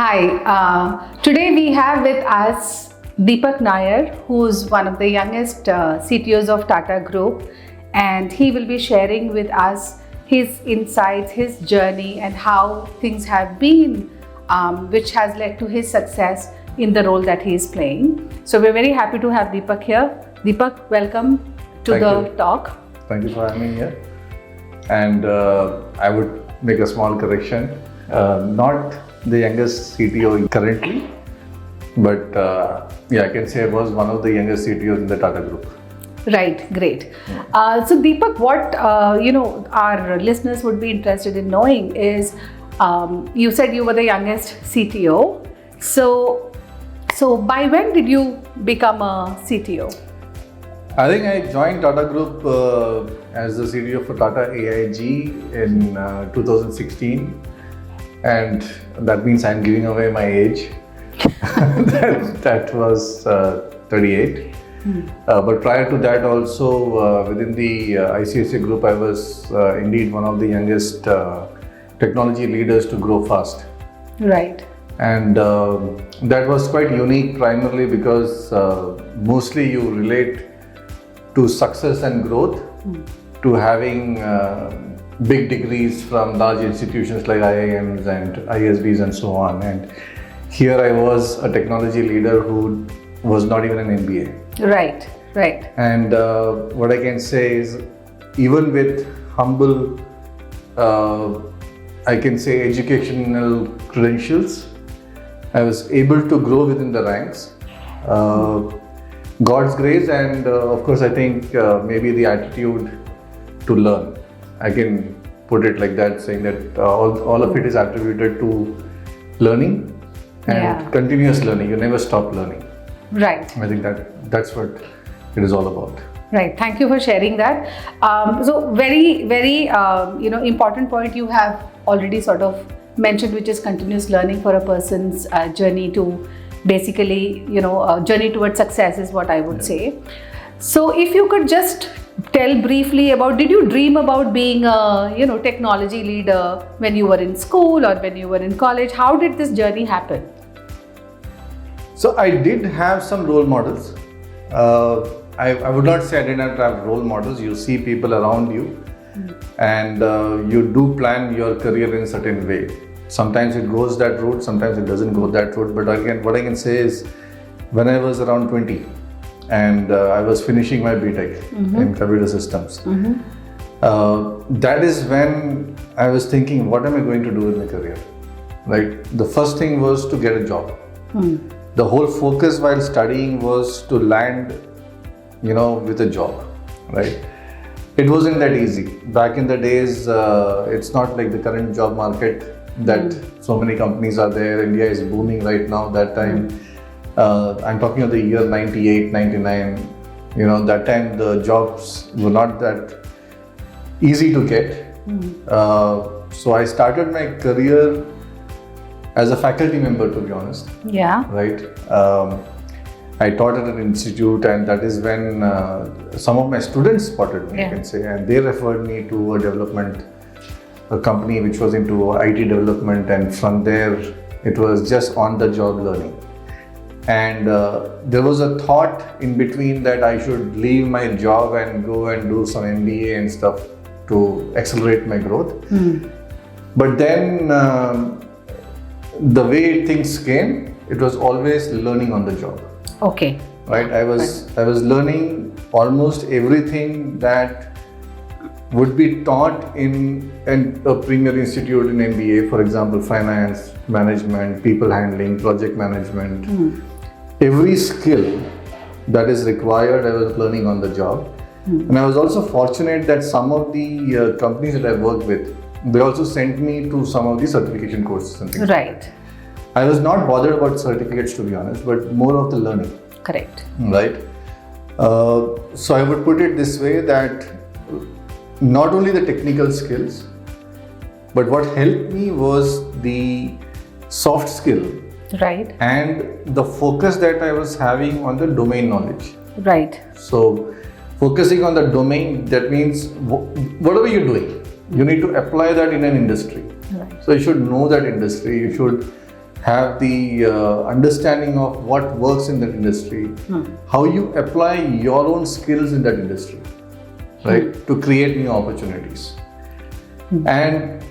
Hi, today we have with us Dipak Nair, who's one of the youngest CTOs of Tata Group, and he will be sharing with us his insights, his journey, and how things have been, which has led to his success in the role that he is playing. So we're very happy to have Dipak here. Dipak, welcome to the talk. Thank you for having me here. And I would make a small correction. Not the youngest CTO currently, but I can say I was one of the youngest CTOs in the Tata Group. Right, great. So Dipak, what our listeners would be interested in knowing is, you said you were the youngest CTO. So by when did you become a CTO? I think I joined Tata Group as the CTO for Tata AIG in 2016, and that means I'm giving away my age. that was 38. But prior to that also, within the ICICI Group, I was indeed one of the youngest technology leaders to grow fast. Right. And that was quite unique, primarily because mostly you relate to success and growth, to having big degrees from large institutions like IIMs and ISBs and so on. And here I was a technology leader who was not even an MBA. Right, right. And what I can say is, even with humble, I can say educational credentials, I was able to grow within the ranks. God's grace, and of course I think maybe the attitude to learn. I can put it like that, saying that all of it is attributed to learning and continuous learning. You never stop learning. Right. I think that's what it is all about. Right. Thank you for sharing that. So very important point you have already sort of mentioned, which is continuous learning for a person's journey to basically, journey towards success is what I would say. So if you could just tell briefly about, did you dream about being a, technology leader when you were in school or when you were in college? How did this journey happen? So I did have some role models. I would not say I did not have role models. You see people around you and you do plan your career in a certain way. Sometimes it goes that route, sometimes it doesn't go that route. But again, what I can say is, when I was around 20 and I was finishing my BTech in computer systems, that is when I was thinking, what am I going to do in my career? Right? The first thing was to get a job. The whole focus while studying was to land, with a job, right? It wasn't that easy. Back in the days, it's not like the current job market that so many companies are there. India is booming right now. That time, I'm talking of the year 98, 99, that time the jobs were not that easy to get. So I started my career as a faculty member, to be honest. Yeah. Right. I taught at an institute, and that is when some of my students spotted me, I can say, and they referred me to a company which was into IT development, and from there it was just on the job learning. And there was a thought in between that I should leave my job and go and do some MBA and stuff to accelerate my growth. But then the way things came, it was always learning on the job. Okay. Right. I was learning almost everything that would be taught in a premier institute in MBA, for example, finance, management, people handling, project management. Every skill that is required, I was learning on the job. And I was also fortunate that some of the companies that I worked with, they also sent me to some of the certification courses and things. Right. I was not bothered about certificates, to be honest, but more of the learning. Correct. Right. So I would put it this way, that not only the technical skills, but what helped me was the soft skill. Right. And the focus that I was having on the domain knowledge. Right. So focusing on the domain, that means whatever you're doing, you need to apply that in an industry. Right. So you should know that industry, you should have the understanding of what works in that industry, how you apply your own skills in that industry, right, to create new opportunities. And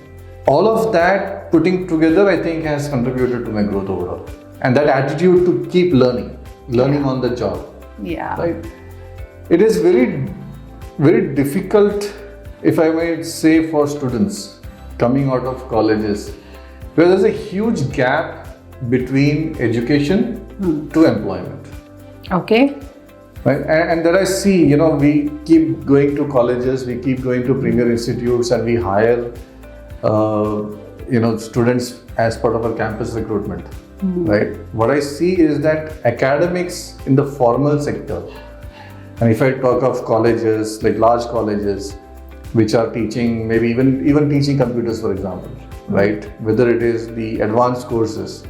all of that putting together, I think, has contributed to my growth overall. And that attitude to keep learning on the job. Yeah. Right. It is very, very difficult, if I may say, for students coming out of colleges, where there's a huge gap between education to employment. Okay. Right? And that I see, we keep going to colleges, we keep going to premier institutes, and we hire, students as part of our campus recruitment. Right? What I see is that academics in the formal sector, and if I talk of colleges, like large colleges, which are teaching, maybe even teaching computers, for example, right? Whether it is the advanced courses,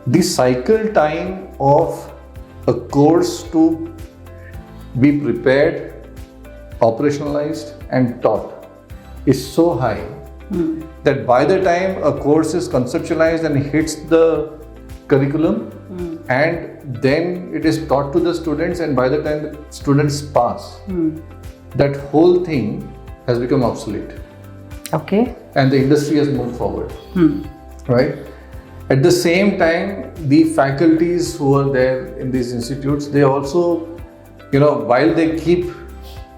the cycle time of a course to be prepared, operationalized, and taught is so high that by the time a course is conceptualized and hits the curriculum, and then it is taught to the students, and by the time the students pass, that whole thing has become obsolete. Okay. And the industry has moved forward. Right? At the same time, the faculties who are there in these institutes, they also, while they keep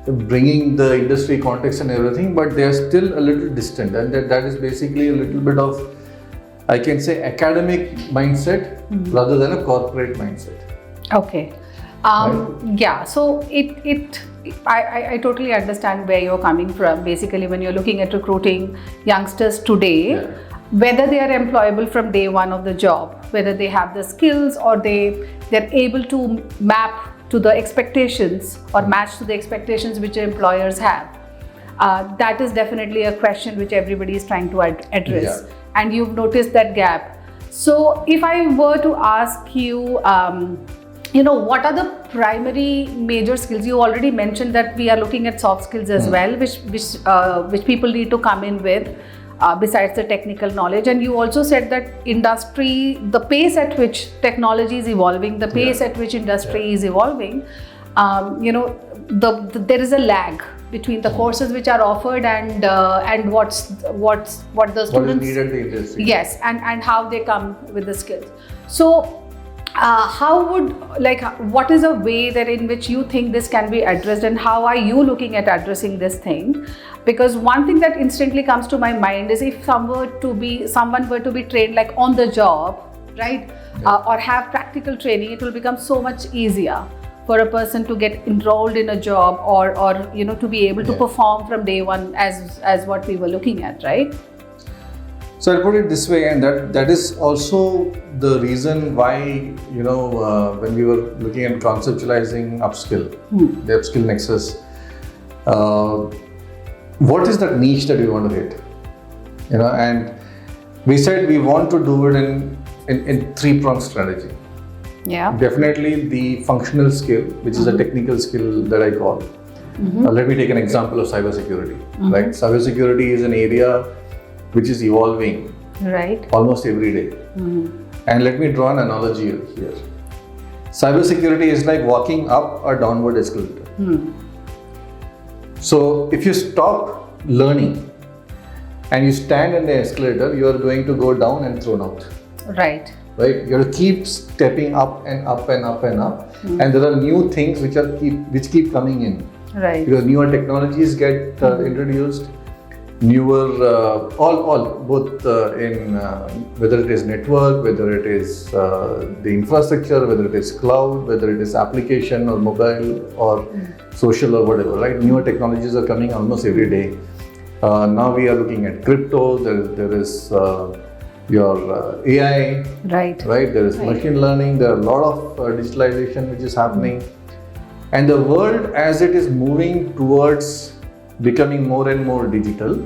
bringing the industry context and everything, but they are still a little distant, and that is basically a little bit of, I can say, academic mindset rather than a corporate mindset. Okay. Yeah, so I totally understand where you're coming from. Basically, when you're looking at recruiting youngsters today, whether they are employable from day one of the job, whether they have the skills or they're able to map to the expectations or match to the expectations which employers have, that is definitely a question which everybody is trying to address. And you've noticed that gap. So if I were to ask you, what are the primary major skills? You already mentioned that we are looking at soft skills as well, which people need to come in with, besides the technical knowledge. And you also said that industry, the pace at which technology is evolving, the pace at which industry is evolving, there is a lag between the courses which are offered and what the students, what is needed in the industry. Yes, and how they come with the skills. So what is a way that in which you think this can be addressed, and how are you looking at addressing this thing? Because one thing that instantly comes to my mind is if someone were to be trained like on the job, right, or have practical training, it will become so much easier for a person to get enrolled in a job or to be able to perform from day one as what we were looking at, right? So I'll put it this way, and that is also the reason why, when we were looking at conceptualizing Upskill, the UpskillNexus, what is that niche that we want to hit? And we said we want to do it in three-pronged strategy. Yeah. Definitely the functional skill, which is a technical skill that I call. Let me take an example of cybersecurity. Right? Cybersecurity is an area which is evolving almost every day. And let me draw an analogy here. Cybersecurity is like walking up a downward escalator. So if you stop learning and you stand in the escalator, you are going to go down and thrown out. Right. You have to keep stepping up and up and up and up. And there are new things which keep coming in. Right. Because newer technologies get introduced. Newer, both in whether it is network, whether it is the infrastructure, whether it is cloud, whether it is application or mobile or social or whatever, right? Newer technologies are coming almost every day. Now we are looking at crypto. There is your AI, right? There is machine learning. There are a lot of digitalization which is happening, and the world as it is moving towards becoming more and more digital,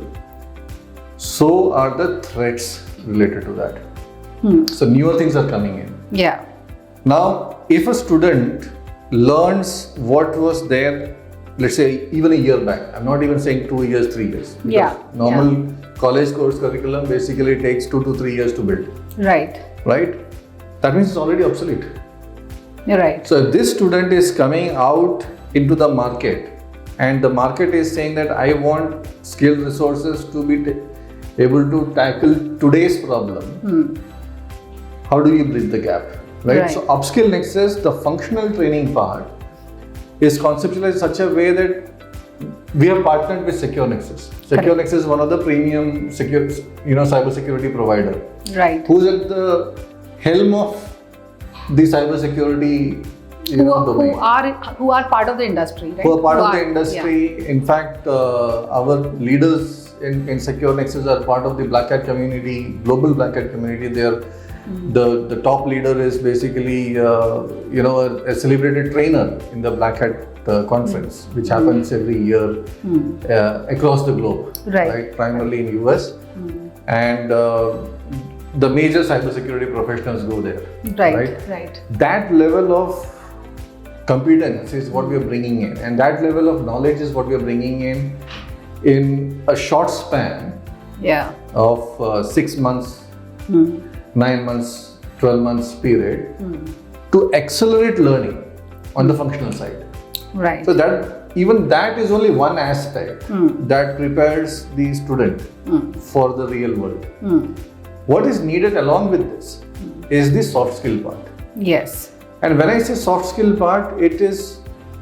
so are the threats related to that. So newer things are coming in. Yeah. Now, if a student learns what was there, let's say even a year back, I'm not even saying 2 years, 3 years. Normal college course curriculum basically takes 2 to 3 years to build. Right. right? That means it's already obsolete. You're right. So if this student is coming out into the market and the market is saying that I want skilled resources to be able to tackle today's problem, how do you bridge the gap, right? So UpskillNexus, the functional training part, is conceptualized in such a way that we have partnered with SecureNexus. SecureNexus is one of the premium cybersecurity provider, right? Who's at the helm of the cybersecurity domain. Who are part of the industry, right? Who are part of the industry. Yeah. In fact, our leaders in SecureNexus are part of the Black Hat community, global Black Hat community. They are the top leader is basically a celebrated trainer in the Black Hat conference, which happens every year across the globe, right? Primarily in US, and the major cybersecurity professionals go there, right? That level of competence is what we are bringing in, and that level of knowledge is what we are bringing in a short span of 6 months, 9 months, 12 months period to accelerate learning on the functional side. Right. So that is only one aspect that prepares the student for the real world. What is needed along with this is the soft skill part. Yes. And when I say soft skill part, it is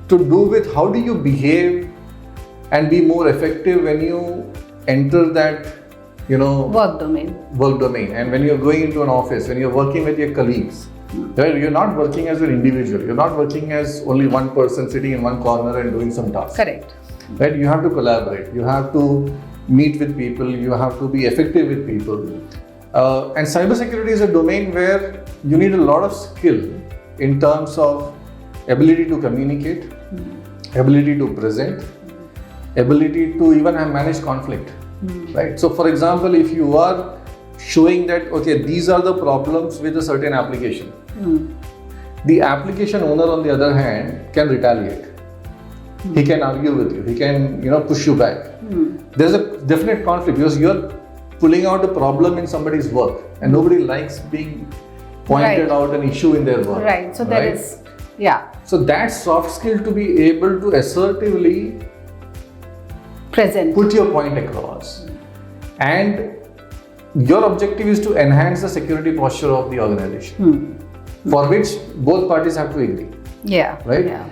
to do with how do you behave and be more effective when you enter that work domain, and when you're going into an office, when you're working with your colleagues, right? You're not working as an individual, you're not working as only one person sitting in one corner and doing some tasks. Correct. Right? You have to collaborate, you have to meet with people, you have to be effective with people. And cybersecurity is a domain where you need a lot of skill in terms of ability to communicate, ability to present, ability to even manage conflict. Right? So for example, if you are showing that, okay, these are the problems with a certain application, the application owner on the other hand can retaliate. He can argue with you, he can push you back. There's a definite conflict because you're pulling out a problem in somebody's work, and nobody likes being pointed out an issue in their work. Right. So there is, So that soft skill to be able to assertively put your point across, and your objective is to enhance the security posture of the organization, for which both parties have to agree. Right? Yeah.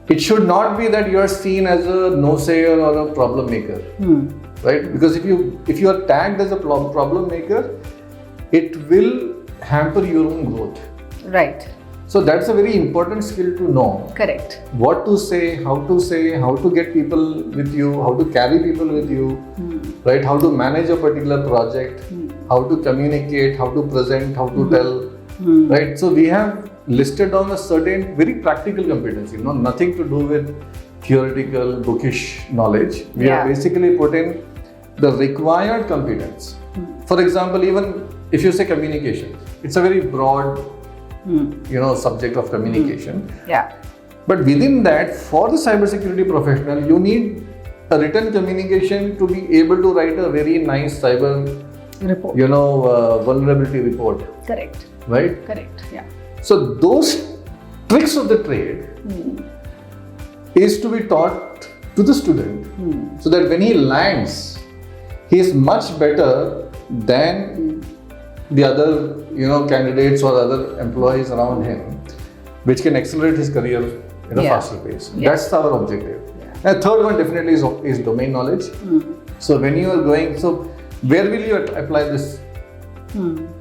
It should not be that you are seen as a no-sayer or a problem maker, right? Because if you are tagged as a problem maker, it will hamper your own growth. Right. So that's a very important skill to know. Correct. What to say, how to get people with you, how to carry people with you, right? How to manage a particular project, how to communicate, how to present, how to tell, right? So we have listed down a certain very practical competency, nothing to do with theoretical, bookish knowledge. We have basically put in the required competence. For example, even if you say communication, it's a very broad subject of communication. But within that, for the cybersecurity professional, you need a written communication to be able to write a very nice cyber report, vulnerability report. Correct. Right? Correct. Yeah. So those tricks of the trade is to be taught to the student, so that when he lands, he is much better than the other candidates or other employees around him, which can accelerate his career in a faster pace. That's our objective. And third one definitely is domain knowledge. So when you are going, where will you apply this?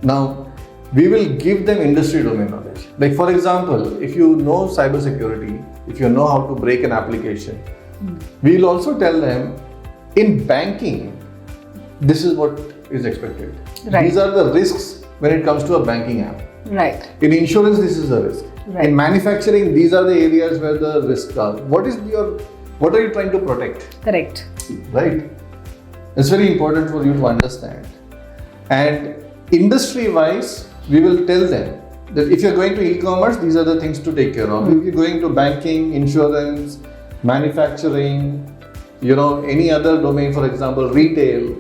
Now, we will give them industry domain knowledge. Like for example, if you know cybersecurity, if you know how to break an application, we will also tell them in banking, this is what is expected. Right. These are the risks when it comes to a banking app. Right. In insurance, this is the risk. Right. In manufacturing, these are the areas where the risks are. What are you trying to protect? Correct. Right. It's very important for you to understand. And industry-wise, we will tell them that if you're going to e-commerce, these are the things to take care of. If you're going to banking, insurance, manufacturing, any other domain, for example, retail,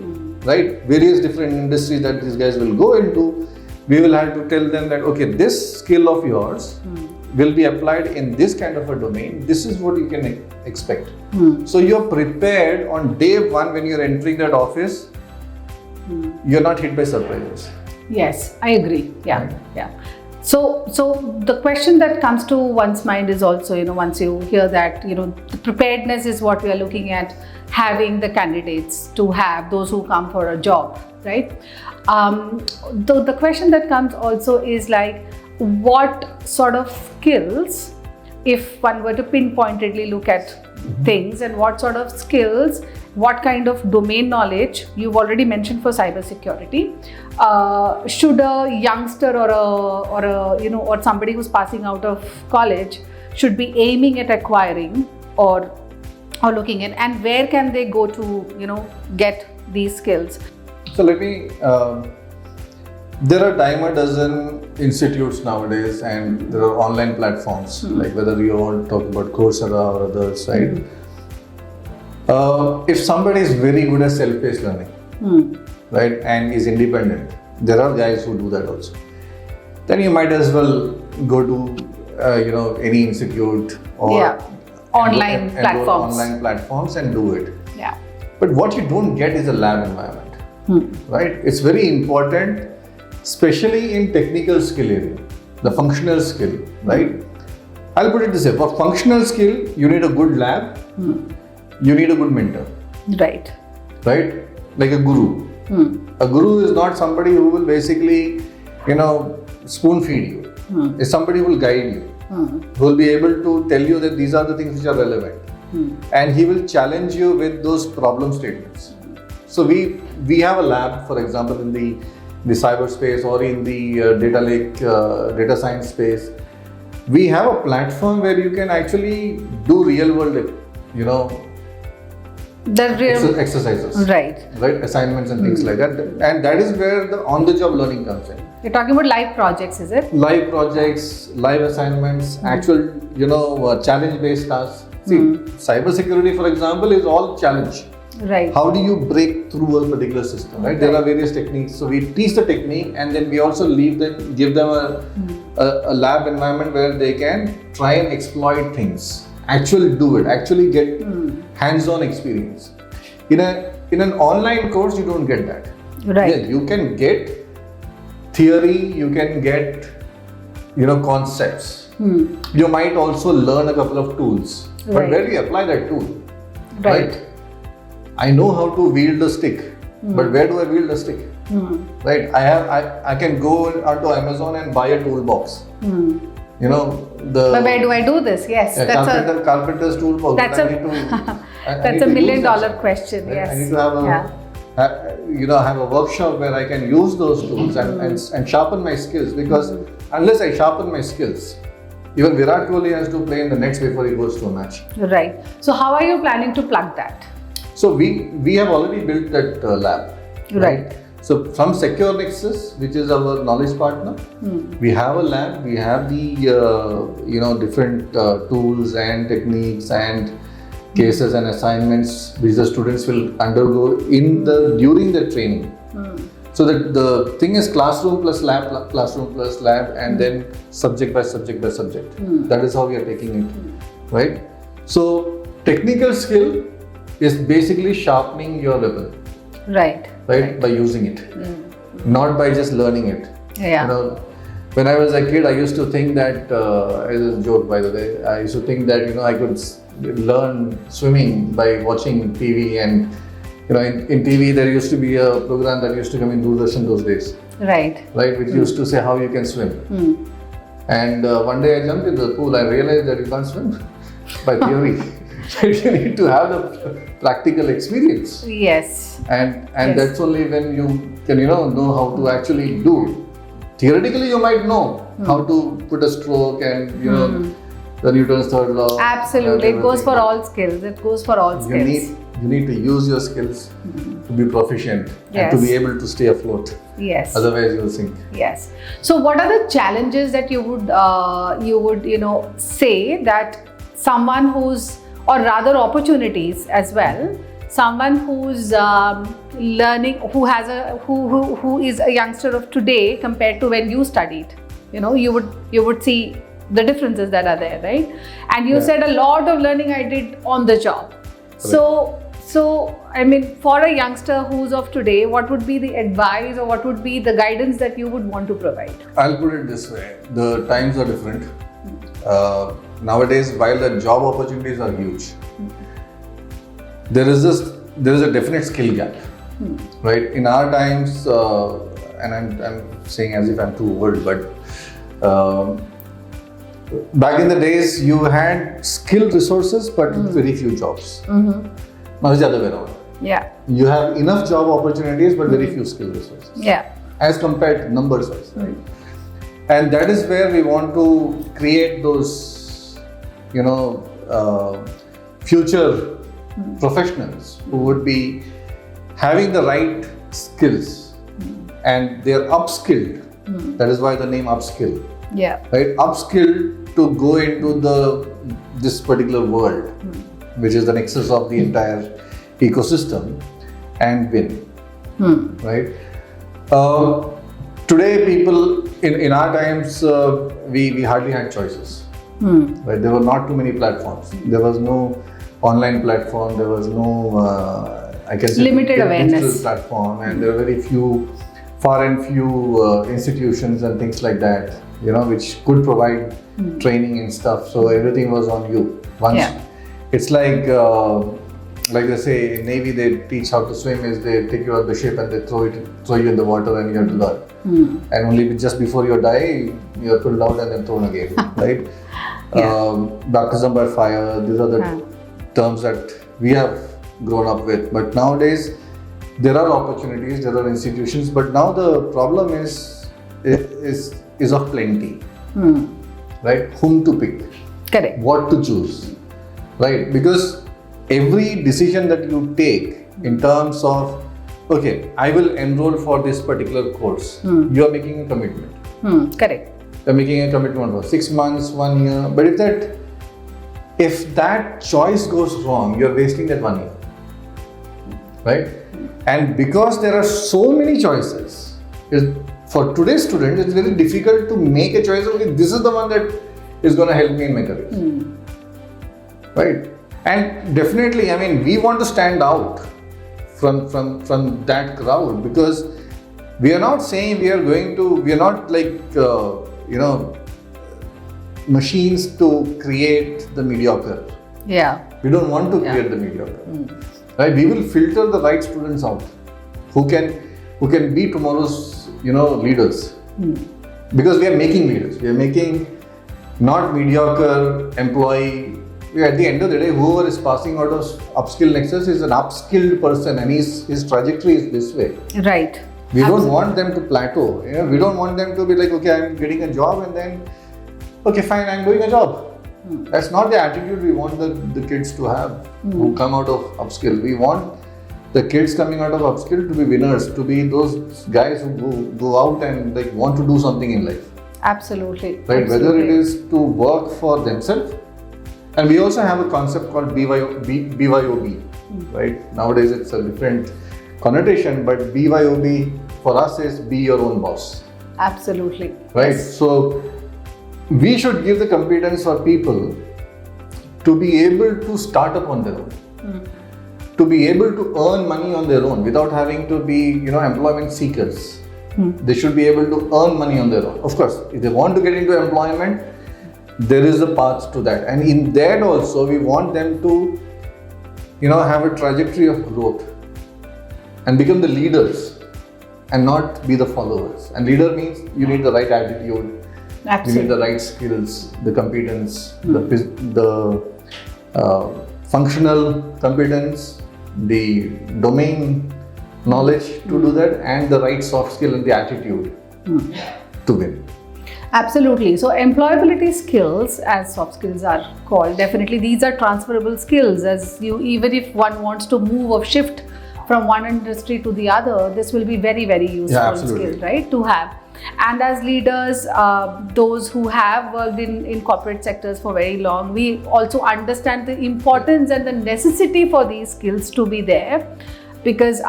right? Various different industries that these guys will go into. we will have to tell them that, okay, this skill of yours will be applied in this kind of a domain. This is what you can expect. So you're prepared on day one when you're entering that office. You're not hit by surprises. Yes, I agree. Yeah, yeah. So the question that comes to one's mind is also, once you hear that, the preparedness is what we are looking at, having the candidates to have, those who come for a job, right? The question that comes also is like, what sort of skills, if one were to pinpointedly look at things, and what sort of skills, what kind of domain knowledge, you've already mentioned for cybersecurity, should a youngster or somebody who's passing out of college should be aiming at acquiring or looking at, and where can they go to get these skills? So let me there are dime a dozen institutes nowadays, and there are online platforms, like whether you want to talk about Coursera or others, right? If somebody is very good at self-paced learning, right, and is independent, there are guys who do that also. Then you might as well go to any institute or online platforms and do it. Yeah. But what you don't get is a lab environment, right? It's very important, especially in technical skill area, the functional skill, right? I'll put it this way: for functional skill, you need a good lab. You need a good mentor. Right. Right? Like a guru. A guru is not somebody who will basically, spoon feed you. It's somebody who will guide you. Who will be able to tell you that these are the things which are relevant. And he will challenge you with those problem statements. So we have a lab, for example, in the cyberspace or in the data lake, data science space. We have a platform where you can actually do real world, exercises, right, assignments and things like that, and that is where the on-the-job learning comes in. You're talking about live projects, is it? Live projects, live assignments, actual, challenge-based tasks. See, cybersecurity, for example, is all challenge. Right. How do you break through a particular system? Right. There are various techniques. So we teach the technique, and then we also give them a lab environment where they can try and exploit things. Actually do it, actually get hands-on experience. In an online course, you don't get that. Right. Yeah, you can get theory, you can get concepts. You might also learn a couple of tools. But where do you apply that tool? Right. I know how to wield the stick, but where do I wield the stick? Right. I can go onto Amazon and buy a toolbox. But where do I do this? Yes, that's carpenter's toolbox. That's a $1 million question. Right? Yes, I need to have a workshop where I can use those tools and sharpen my skills, because unless I sharpen my skills, even Virat Kohli has to play in the nets before he goes to a match. Right. So how are you planning to plug that? So we have already built that lab. Right. So from SecureNexus, which is our knowledge partner, we have a lab. We have the different tools and techniques and cases and assignments which the students will undergo during the training. So that the thing is classroom plus lab, and then subject by subject by subject. That is how we are taking it, right? So technical skill is basically sharpening your weapon. Right, by using it, not by just learning it. Yeah. When I was a kid, I used to think that, as a joke by the way, I used to think that I could learn swimming by watching TV, and in TV there used to be a program that used to come in Doordarshan those days. Right, which used to say how you can swim. And one day I jumped into the pool. I realized that you can't swim by theory. You need to have the practical experience. Yes. And that's only when you can know how to actually do. Theoretically, you might know how to put a stroke and the Newton's third law. Absolutely, it goes for all skills. You need to use your skills to be proficient and to be able to stay afloat. Yes. Otherwise, you will sink. Yes. So, what are the challenges that you would say that someone who's, or rather opportunities as well, someone who's learning, who is a youngster of today compared to when you studied, you would see the differences that are there, right? And you said a lot of learning I did on the job. So I mean, for a youngster who's of today, what would be the advice or what would be the guidance that you would want to provide? I'll put it this way: the times are different. Nowadays, while the job opportunities are huge, there is a definite skill gap, right? In our times, and I'm saying as if I'm too old, but back in the days, you had skilled resources but very few jobs. Now it's the other way around. Yeah. You have enough job opportunities but very few skilled resources. Yeah. As compared to numbers wise, right? And that is where we want to create those, future professionals who would be having the right skills and they're upskilled. That is why the name Upskill. Yeah. Right? Upskill to go into this particular world, which is the nexus of the entire ecosystem, and win. Right? Today, people in our times, we hardly had choices. Right? There were not too many platforms. There was no online platform. There was no, I can say, limited awareness platform, and there were very far and few institutions and things like that, which could provide training and stuff. So everything was on you. It's like they say in Navy, they teach how to swim is they take you out the ship and they throw you in the water and you have to learn. And only just before you die, you are pulled out and then thrown again, right? Baptism by fire, these are the terms that we have grown up with. But nowadays, there are opportunities, there are institutions, but now the problem is of plenty, right? Whom to pick, correct? What to choose, right? Because every decision that you take in terms of, okay, I will enroll for this particular course, you are making a commitment. Correct. You're making a commitment for 6 months, 1 year, but if that choice goes wrong, you're wasting that 1 year, right? And because there are so many choices, for today's students, it's very difficult to make a choice. Okay, this is the one that is going to help me in my career, right? And definitely, I mean, we want to stand out from that crowd, because we are not saying we are not like machines to create the mediocre. Yeah. We don't want to create the mediocre. Right? We will filter the right students out who can be tomorrow's leaders. Because we are making leaders. We are making not mediocre employee. At the end of the day, whoever is passing out of UpskillNexus is an upskilled person, and his trajectory is this way. Right. We don't want them to plateau. We don't want them to be like, okay, I'm getting a job and then, okay, fine, I'm doing a job. That's not the attitude we want the kids to have who come out of Upskill. We want the kids coming out of Upskill to be winners, to be those guys who go out and like want to do something in life. Absolutely. Right? Absolutely. Whether it is to work for themselves, and we also have a concept called BYOB. Right? Nowadays it's a different connotation, but BYOB for us is be your own boss. Absolutely. Right? Yes. So we should give the competence for people to be able to start up on their own, to be able to earn money on their own without having to be, employment seekers. They should be able to earn money on their own. Of course, if they want to get into employment, there is a path to that. And in that also, we want them to, have a trajectory of growth and become the leaders and not be the followers. And leader means you need the right attitude. Absolutely. You need the right skills, the competence, the functional competence, the domain knowledge to do that, and the right soft skill and the attitude to win. Absolutely. So employability skills, as soft skills are called, definitely these are transferable skills. Even if one wants to move or shift from one industry to the other, this will be very, very useful skill, right, to have. And as leaders, those who have worked in corporate sectors for very long, we also understand the importance and the necessity for these skills to be there. Because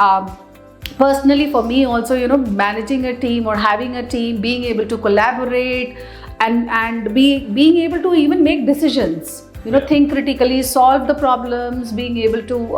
personally for me also, managing a team or having a team, being able to collaborate and being able to even make decisions, think critically, solve the problems, being able to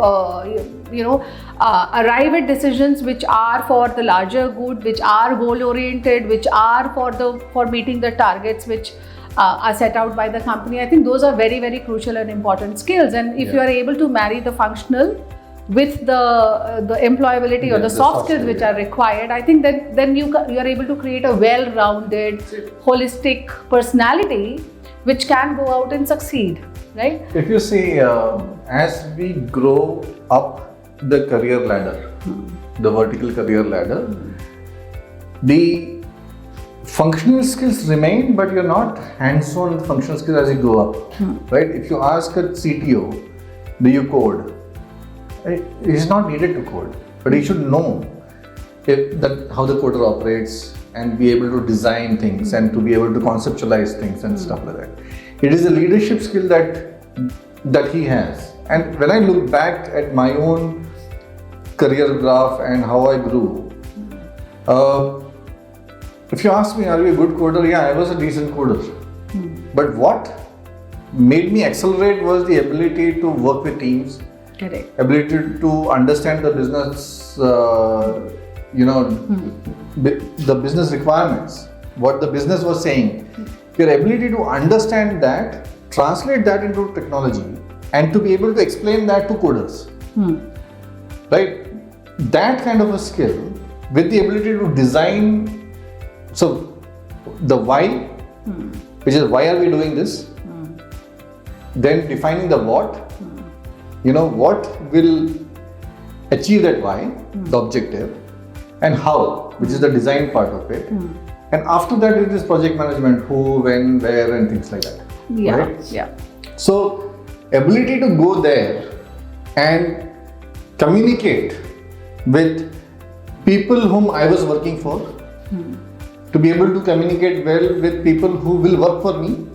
arrive at decisions which are for the larger good, which are goal oriented, which are for meeting the targets which are set out by the company. I think those are very, very crucial and important skills. And if you are able to marry the functional with the employability or the soft skills which are required, I think that then you are able to create a well-rounded, holistic personality which can go out and succeed, right? If you see, as we grow up the career ladder, the vertical career ladder, the functional skills remain, but you're not hands-on functional skills as you go up, right? If you ask a CTO, do you code? It is not needed to code, but he should know how the coder operates and be able to design things and to be able to conceptualize things and stuff like that. It is a leadership skill that he has. And when I look back at my own career graph and how I grew, if you ask me, are you a good coder? Yeah, I was a decent coder. But what made me accelerate was the ability to work with teams. Correct. Ability to understand the business, the business requirements, what the business was saying. Your ability to understand that, translate that into technology, and to be able to explain that to coders. Right? That kind of a skill with the ability to design. So the why, which is why are we doing this? Then defining the what. What will achieve that why, the objective, and how, which is the design part of it. And after that, it is project management, who, when, where, and things like that. Yeah. Right? Yeah. So, ability to go there and communicate with people whom I was working for, to be able to communicate well with people who will work for me,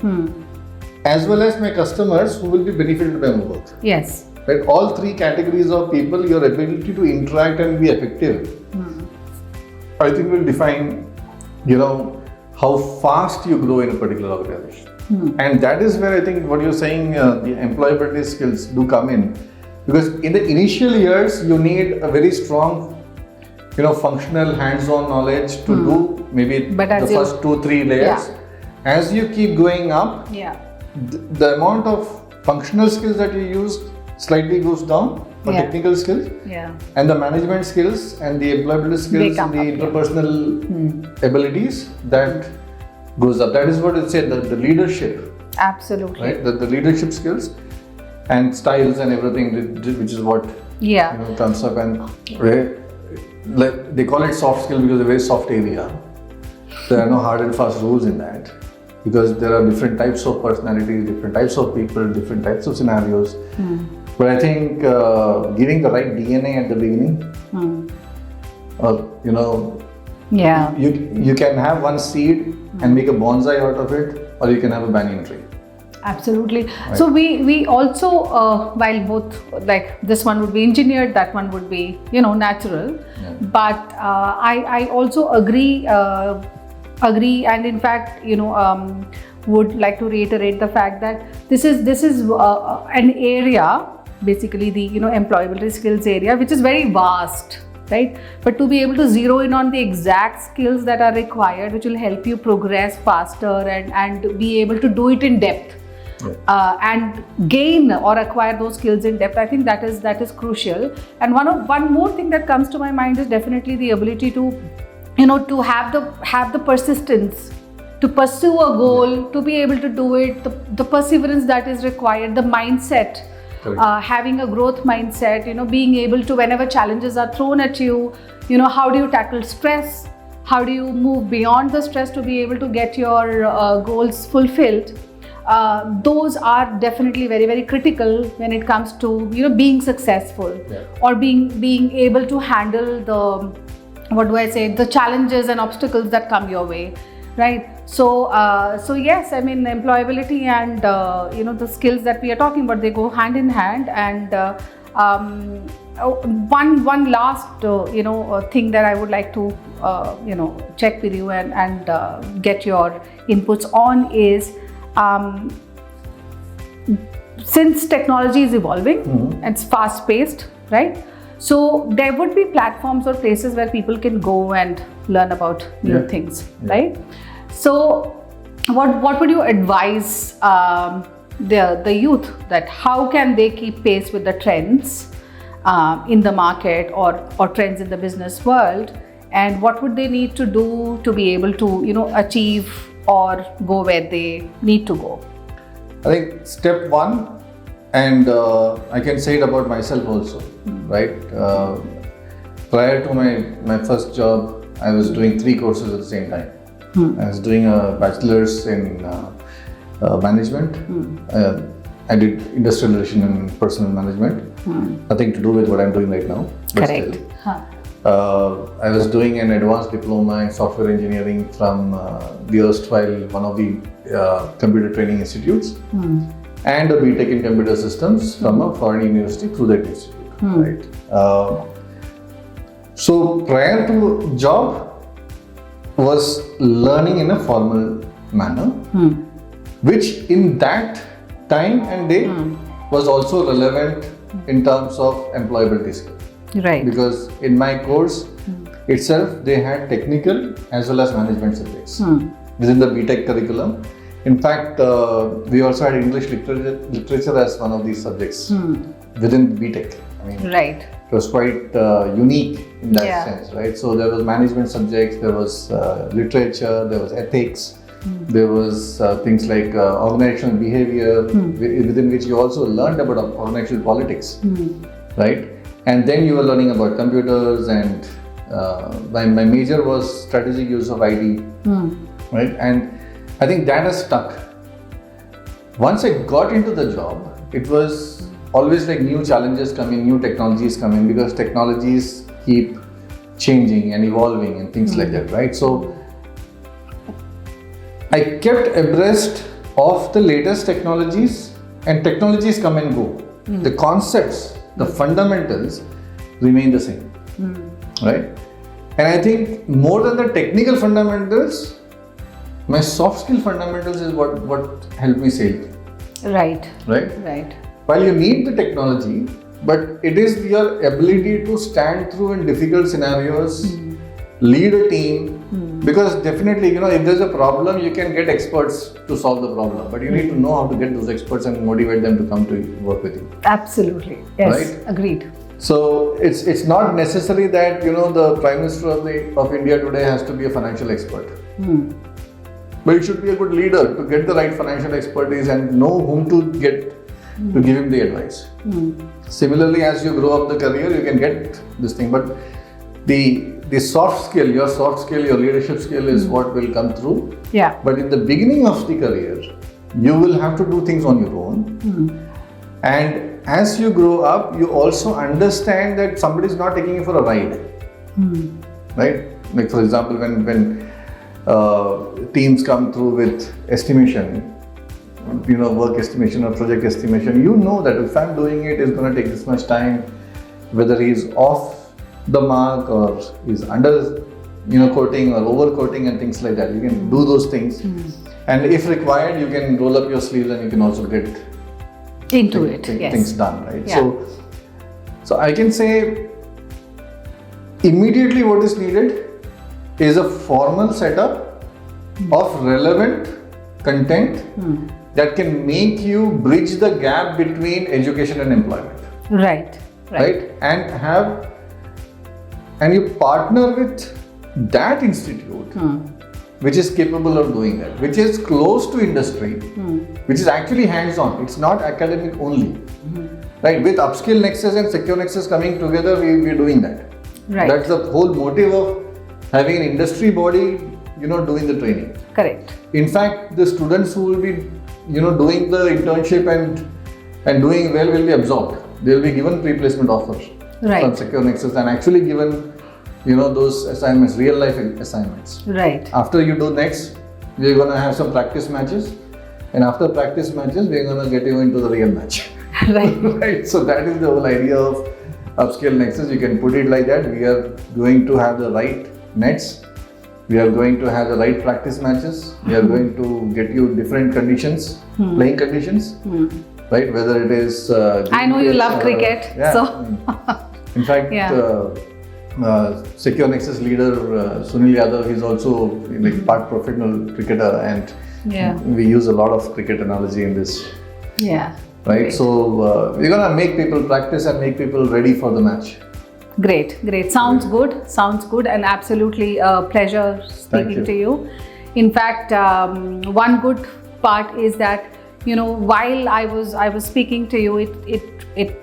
as well as my customers who will be benefited by my work. Yes. Right? All three categories of people, your ability to interact and be effective, I think will define, how fast you grow in a particular organization. And that is where I think what you're saying, the employability skills do come in. Because in the initial years, you need a very strong, functional hands-on knowledge to do maybe the first 2-3 layers. As you keep going up, the amount of functional skills that you use slightly goes down for technical skills, and the management skills and the employability skills and the interpersonal abilities that goes up. That is what it said, the leadership. Absolutely. Right? The leadership skills and styles and everything, which is what comes up. And like they call it soft skill because it's a very soft area. There are no hard and fast rules in that, because there are different types of personalities, different types of people, different types of scenarios. But I think giving the right DNA at the beginning, you can have one seed and make a bonsai out of it, or you can have a banyan tree. Absolutely. Right. So we also, while both, like this one would be engineered, that one would be, natural. But I also agree, and in fact, would like to reiterate the fact that this is an area, basically the employability skills area, which is very vast, right? But to be able to zero in on the exact skills that are required, which will help you progress faster and be able to do it in depth, and gain or acquire those skills in depth, I think that is crucial. And one more thing that comes to my mind is definitely the ability to to have the persistence to pursue a goal, to be able to do it, the perseverance that is required, the mindset. Having a growth mindset, being able to, whenever challenges are thrown at you, how do you tackle stress? How do you move beyond the stress to be able to get your goals fulfilled? Those are definitely very, very critical when it comes to being successful, or being able to handle what do I say, the challenges and obstacles that come your way, right? So yes, I mean, employability and the skills that we are talking about, they go hand in hand. And one last thing that I would like to check with you and get your inputs on is, since technology is evolving, it's fast paced, right? So there would be platforms or places where people can go and learn about new things, right? So what would you advise the youth, that how can they keep pace with the trends in the market or trends in the business world, and what would they need to do to be able to achieve or go where they need to go? I think step one, and I can say it about myself also, right? Prior to my first job, I was doing 3 courses at the same time. I was doing a bachelor's in management. I did industrial relation and personal management. Nothing to do with what I'm doing right now. Correct. I was doing an advanced diploma in software engineering from the erstwhile one of the computer training institutes, and a BTech in computer systems from a foreign university through that institute. Right. So prior to job was learning in a formal manner, which in that time and day was also relevant in terms of employability skill. Right. Because in my course itself, they had technical as well as management subjects within the BTech curriculum. In fact, we also had English literature as one of these subjects within BTech. I mean, right. It was quite unique in that sense, right? So there was management subjects, there was literature, there was ethics, there was things like organizational behavior, within which you also learned about organizational politics, right? And then you were learning about computers, and my major was strategic use of IT, right? And I think that has stuck. Once I got into the job, it was always like new challenges come in, new technologies come in, because technologies keep changing and evolving and things like that, right? So I kept abreast of the latest technologies, and technologies come and go. The concepts, the fundamentals remain the same, right? And I think more than the technical fundamentals, my soft skill fundamentals is what helped me sail. Right. Right? Right. While you need the technology, but it is your ability to stand through in difficult scenarios, lead a team, because definitely, if there's a problem, you can get experts to solve the problem, but you need to know how to get those experts and motivate them to come to work with you. Absolutely. Yes. Right? Agreed. So it's not necessary that the Prime Minister of India today has to be a financial expert. But you should be a good leader to get the right financial expertise and know whom to get to give him the advice. Similarly, as you grow up the career, you can get this thing. But the soft skill, your leadership skill is what will come through. Yeah. But in the beginning of the career, you will have to do things on your own. And as you grow up, you also understand that somebody is not taking you for a ride. Right? Like for example, when teams come through with estimation, work estimation or project estimation, that if I'm doing it, it's going to take this much time, whether he's off the mark or he's under, quoting or over quoting and things like that. You can do those things. And if required, you can roll up your sleeves and you can also get into things done, right? Yeah. So I can say immediately what is needed is a formal setup of relevant content that can make you bridge the gap between education and employment. Right. And you partner with that institute which is capable of doing that, which is close to industry, which is actually hands-on. It's not academic only. Right? With UpskillNexus and SecureNexus coming together, we're doing that. Right. That's the whole motive of having an industry body, doing the training. Correct. In fact, the students who will be, doing the internship and doing well will be absorbed. They will be given pre-placement offers from SecureNexus and actually given those assignments, real life assignments. Right. After you do next, we're going to have some practice matches, and after practice matches, we're going to get you into the real match. Right. Right. So that is the whole idea of UpskillNexus. You can put it like that. We are going to have the right nets. We are going to have the right practice matches. We are going to get you different conditions, playing conditions, right? Whether it is. I know you love cricket, so. In fact, Secure Nexus leader Sunil Yadav is also like part professional cricketer, and we use a lot of cricket analogy in this. Yeah. Right. Great. So we're gonna make people practice and make people ready for the match. Great. Sounds good. Sounds good, and absolutely a pleasure speaking to you. In fact, one good part is that while I was speaking to you, it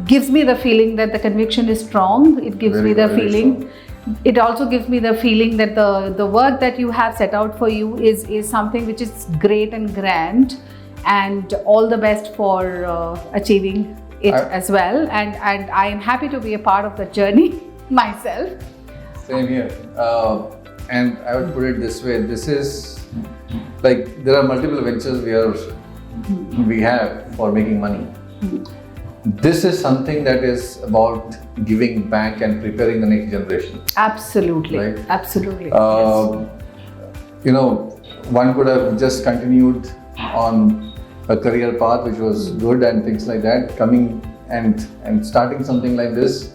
gives me the feeling that the conviction is strong. It gives me the feeling. It also gives me the feeling that the work that you have set out for you is something which is great and grand, and all the best for achieving it as well. And I am happy to be a part of the journey myself. Same here. And I would put it this way: this is like there are multiple ventures we have for making money. This is something that is about giving back and preparing the next generation. Absolutely. Right? Absolutely. One could have just continued on a career path which was good and things like that. Coming and starting something like this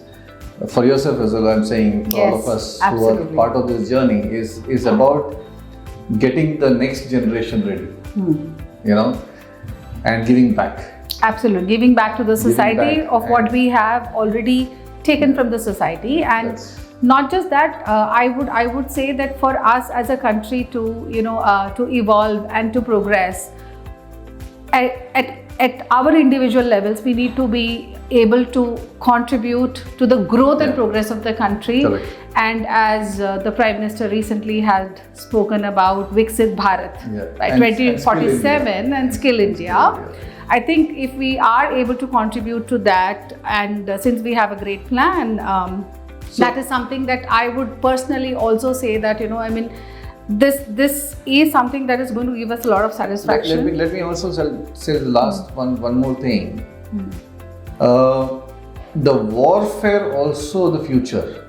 for yourself as well, I'm saying, for all of us who are part of this journey is about getting the next generation ready, and giving back. Absolutely, giving back to the society of what we have already taken from the society, and not just that. I would say that for us as a country to to evolve and to progress at our individual levels, we need to be able to contribute to the growth and progress of the country. Correct. And as the Prime Minister recently had spoken about Viksit Bharat by 2047 and Skill India. I think if we are able to contribute to that, and since we have a great plan, that is something that I would personally also say that this is something that is going to give us a lot of satisfaction. Let me also say the last one more thing. The warfare, also the future,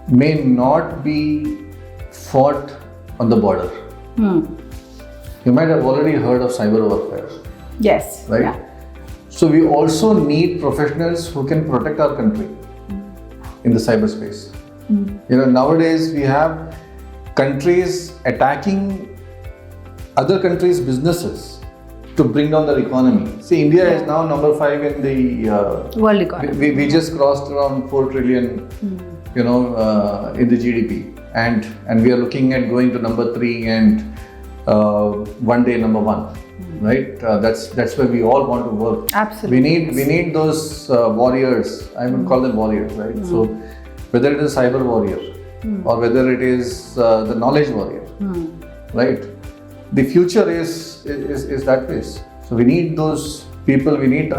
may not be fought on the border. You might have already heard of cyber warfare. Yes. Right? Yeah. So we also need professionals who can protect our country in the cyberspace. Nowadays we have countries attacking other countries' businesses to bring down their economy. See, India is now number 5 in the world economy. We just crossed around 4 trillion, in the GDP, and we are looking at going to number 3 and one day number 1. Right? That's where we all want to work. Absolutely. We need those warriors. I would call them warriors, right? So whether it is cyber warrior or whether it is the knowledge warrior, right? The future is that place. So we need those people. We need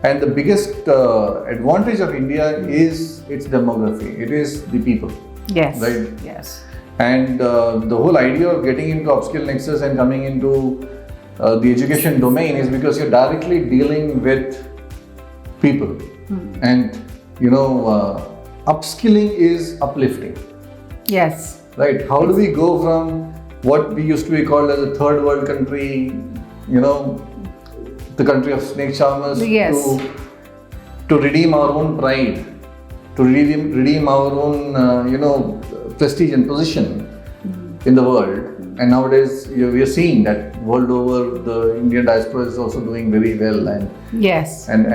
and the biggest advantage of India is its demography. It is the people. Yes. Right. Yes. And the whole idea of getting into UpskillNexus and coming into the education domain is because you're directly dealing with people. And upskilling is uplifting. Yes. Right. How do we go from what we used to be called as a third world country, the country of snake charmers, to redeem our own pride, to redeem our own, prestige and position in the world. And nowadays we are seeing that world over the Indian diaspora is also doing very well, and it and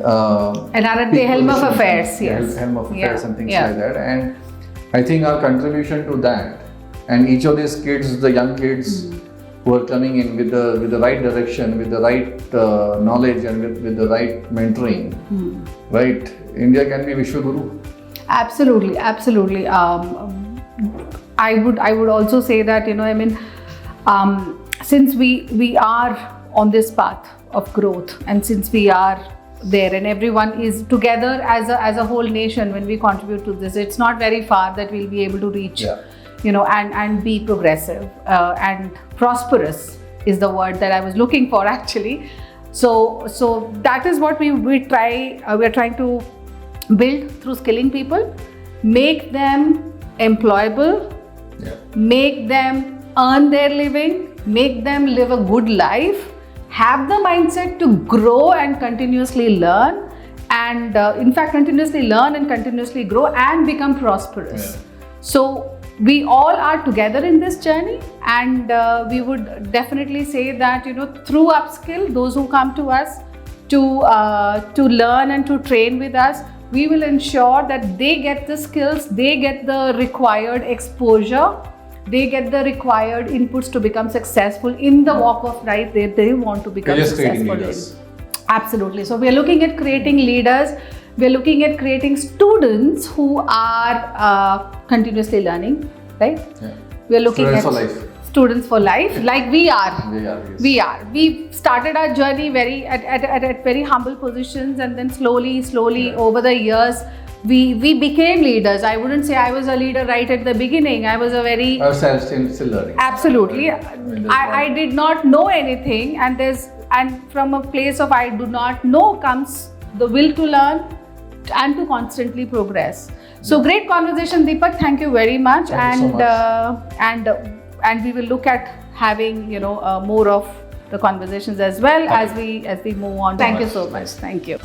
are at the helm of affairs, helm of affairs and things like that. And I think our contribution to that, and each of these kids, the young kids who are coming in with the right direction, with the right knowledge, and with the right mentoring, right? India can be Vishwaguru. Absolutely. I would also say that since we are on this path of growth, and since we are there, and everyone is together as a whole nation. When we contribute to this, it's not very far that we'll be able to reach, and be progressive and prosperous is the word that I was looking for actually. So that is what we're trying to build through skilling people, make them employable, make them earn their living, make them live a good life, have the mindset to grow and continuously learn, and in fact continuously learn and continuously grow and become prosperous. So we all are together in this journey, and we would definitely say that through Upskill, those who come to us to learn and to train with us, we will ensure that they get the skills, they get the required exposure, they get the required inputs to become successful in the walk of life that they want to become successful in. Absolutely. So we are looking at creating leaders. We are looking at creating students who are continuously learning, right? We are looking students at for life. Students for life, like we are. Yes. We are. We started our journey at very humble positions, and then slowly over the years, we became leaders. I wouldn't say I was a leader right at the beginning. I was still learning. Absolutely. I did not know anything, and from a place of I do not know comes the will to learn and to constantly progress. So great conversation, Dipak. Thank you very much. Thank you so much. And we will look at having more of the conversations as well as we move on. Thank you so much. Thank you.